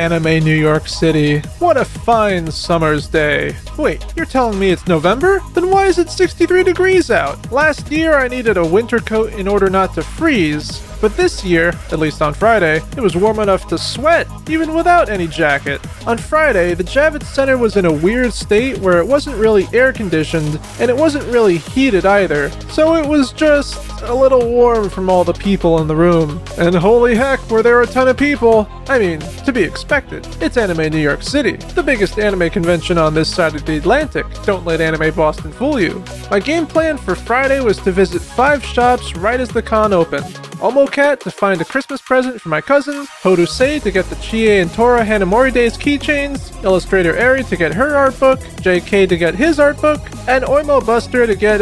Anime New York City. What a fine summer's day. Wait, you're telling me it's November? Then why is it 63 degrees out? Last year I needed a winter coat in order not to freeze. But this year, at least on Friday, it was warm enough to sweat, even without any jacket. On Friday, the Javits Center was in a weird state where it wasn't really air-conditioned, and it wasn't really heated either, so it was just a little warm from all the people in the room. And holy heck, were there a ton of people! I mean, to be expected. It's Anime New York City, the biggest anime convention on this side of the Atlantic. Don't let Anime Boston fool you. My game plan for Friday was to visit 5 shops right as the con opened. Omocat to find a Christmas present for my cousin, Hodusei to get the Chie and Tora Hanamori Days keychains, Illustrator Eri to get her art book, JK to get his art book, and Oimo Buster to get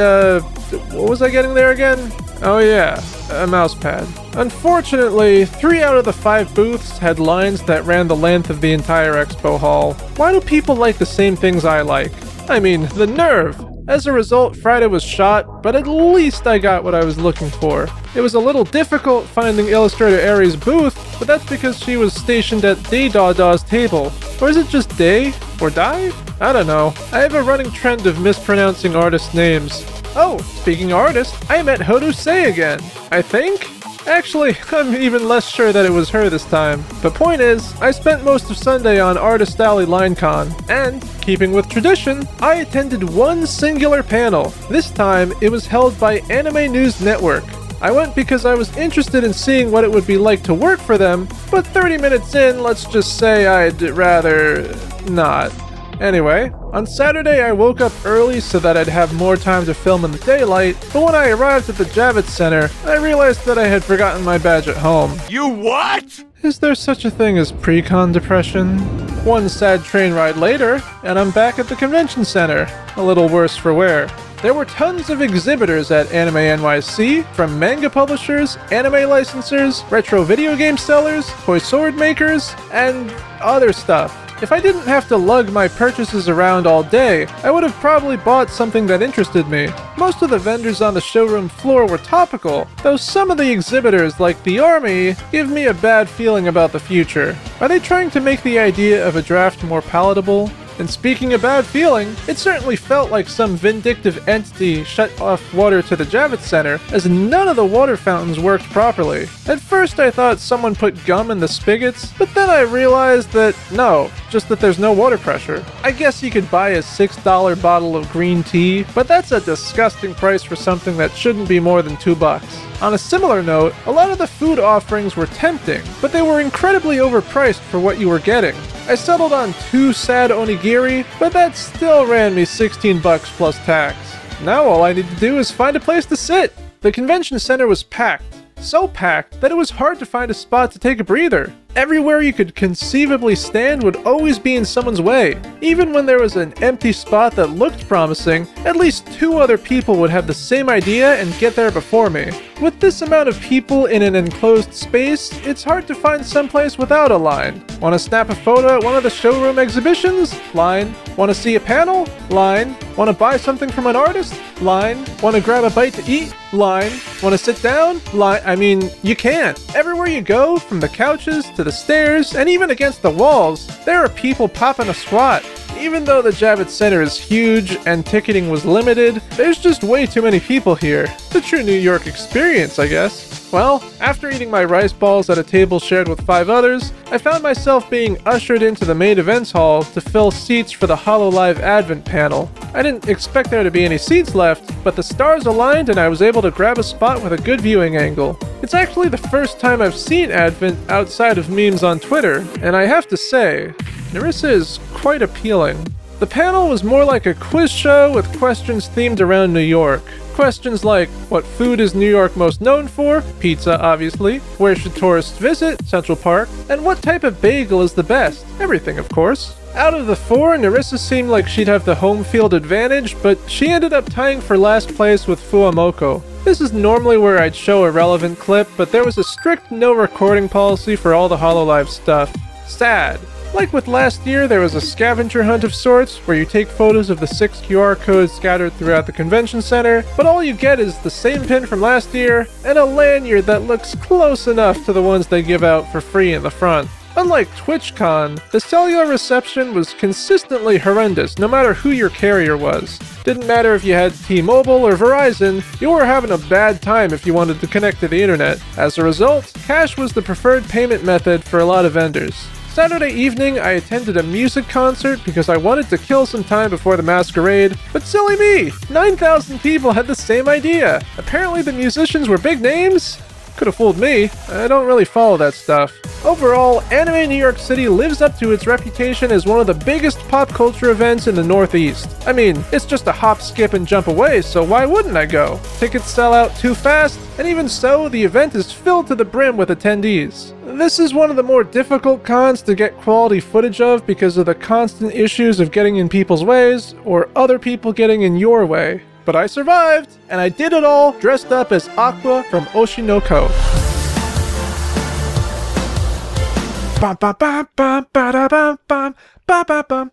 what was I getting there again? Oh yeah, a mouse pad. Unfortunately, 3 out of the 5 booths had lines that ran the length of the entire expo hall. Why do people like the same things I like? I mean, the nerve! As a result, Friday was shot, but at least I got what I was looking for. It was a little difficult finding Illustrator Aries' booth, but that's because she was stationed at Day Dawdaw's table. Or is it just Day? Or Die? I don't know. I have a running trend of mispronouncing artist names. Oh, speaking of artists, I met Hodusei again. I think? Actually, I'm even less sure that it was her this time. The point is, I spent most of Sunday on Artist Alley LineCon, and, keeping with tradition, I attended one singular panel. This time, it was held by Anime News Network. I went because I was interested in seeing what it would be like to work for them, but 30 minutes in, let's just say I'd rather not. Anyway, on Saturday I woke up early so that I'd have more time to film in the daylight, but when I arrived at the Javits Center, I realized that I had forgotten my badge at home. You what? Is there such a thing as pre-con depression? One sad train ride later, and I'm back at the convention center, a little worse for wear. There were tons of exhibitors at Anime NYC, from manga publishers, anime licensors, retro video game sellers, toy sword makers, and other stuff. If I didn't have to lug my purchases around all day, I would have probably bought something that interested me. Most of the vendors on the showroom floor were topical, though some of the exhibitors, like the Army, give me a bad feeling about the future. Are they trying to make the idea of a draft more palatable? And speaking of bad feeling, it certainly felt like some vindictive entity shut off water to the Javits Center, as none of the water fountains worked properly. At first I thought someone put gum in the spigots, but then I realized that no, just that there's no water pressure. I guess you could buy a $6 bottle of green tea, but that's a disgusting price for something that shouldn't be more than $2. On a similar note, a lot of the food offerings were tempting, but they were incredibly overpriced for what you were getting. I settled on 2 sad onigiri, but that still ran me $16 plus tax. Now all I need to do is find a place to sit. The convention center was packed. So packed that it was hard to find a spot to take a breather. Everywhere you could conceivably stand would always be in someone's way. Even when there was an empty spot that looked promising, at least 2 other people would have the same idea and get there before me. With this amount of people in an enclosed space, it's hard to find someplace without a line. Want to snap a photo at one of the showroom exhibitions? Line. Want to see a panel? Line. Want to buy something from an artist? Line. Want to grab a bite to eat? Line. Want to sit down? Line. I mean, you can't. Everywhere you go, from the couches to the stairs, and even against the walls, there are people popping a squat. Even though the Javits Center is huge and ticketing was limited, there's just way too many people here. The true New York experience, I guess. Well, after eating my rice balls at a table shared with 5 others, I found myself being ushered into the main events hall to fill seats for the HoloLive Advent panel. I didn't expect there to be any seats left, but the stars aligned and I was able to grab a spot with a good viewing angle. It's actually the first time I've seen Advent outside of memes on Twitter, and I have to say, Narissa is quite appealing. The panel was more like a quiz show with questions themed around New York. Questions like, what food is New York most known for? Pizza, obviously. Where should tourists visit? Central Park. And what type of bagel is the best? Everything, of course. Out of the 4, Narissa seemed like she'd have the home field advantage, but she ended up tying for last place with Fuamoko. This is normally where I'd show a relevant clip, but there was a strict no recording policy for all the HoloLive stuff. Sad. Like with last year, there was a scavenger hunt of sorts, where you take photos of the 6 QR codes scattered throughout the convention center, but all you get is the same pin from last year, and a lanyard that looks close enough to the ones they give out for free in the front. Unlike TwitchCon, the cellular reception was consistently horrendous no matter who your carrier was. Didn't matter if you had T-Mobile or Verizon, you were having a bad time if you wanted to connect to the internet. As a result, cash was the preferred payment method for a lot of vendors. Saturday evening, I attended a music concert because I wanted to kill some time before the masquerade, but silly me! 9,000 people had the same idea! Apparently the musicians were big names? Could have fooled me. I don't really follow that stuff. Overall, Anime New York City lives up to its reputation as one of the biggest pop culture events in the Northeast. I mean, it's just a hop, skip, and jump away, so why wouldn't I go? Tickets sell out too fast, and even so, the event is filled to the brim with attendees. This is one of the more difficult cons to get quality footage of because of the constant issues of getting in people's ways, or other people getting in your way. But I survived, and I did it all dressed up as Aqua from Oshinoko. Bum, bum, bum, bum, ba-da, bum, bum, ba, ba, bum.